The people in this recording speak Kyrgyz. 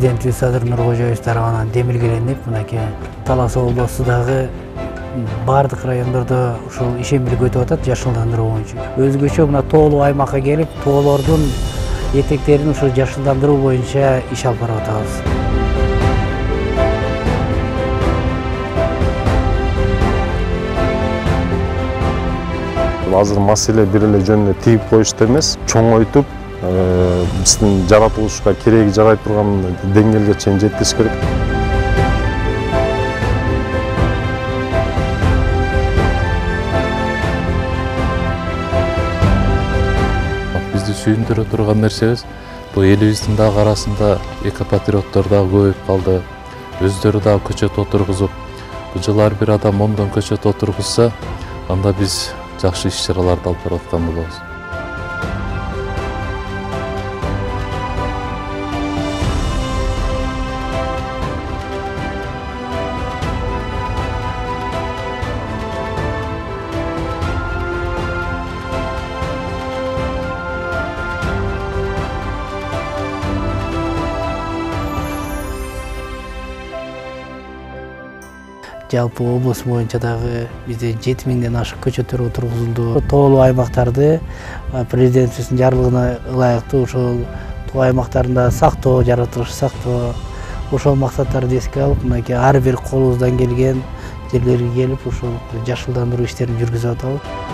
президентибиз Садыр Нуркожоевич тарабынан демилгеленип, мынакей Талас облусундагы бардык райондордо ушул ишембилик өтүп атат жашылдандыруу боюнча. Өзгөчө мына тоолуу аймакка келип, тоолордун этектерин ушул жашылдандыруу боюнча иш алып барып атабыз. Азыр маселе бир эле жөнүндө тийип коюшту эмес, чоңойтуп, биздин жаратылышка кереги жарай турган деңгээлге чейин жеткириш керек. Бизди сүйүндүрө турган нерсебиз бул элибиздин дагы арасында экопатриоттор дагы көбөйүп калды. Өздөрү дагы көчөт отургузуп, бул жылы ар бир адам 10 көчөт отургузса, анда биз жакшы иш-чараларды алып барып аткан болобуз. Жалпы облус боюнча дагы бизде 7000ден ашык көчөттөр отургузулду. Тоолуу аймактарды президентибиздин жарлыгына ылайыктуу ошол тоо аймактарында сактоо, жаратылыш сактоо, ошол максаттарды эске алып, мынакей ар бир колубуздан келген жерлерге келип, ошол жашылдандыруу иштерин жүргүзүп атабыз.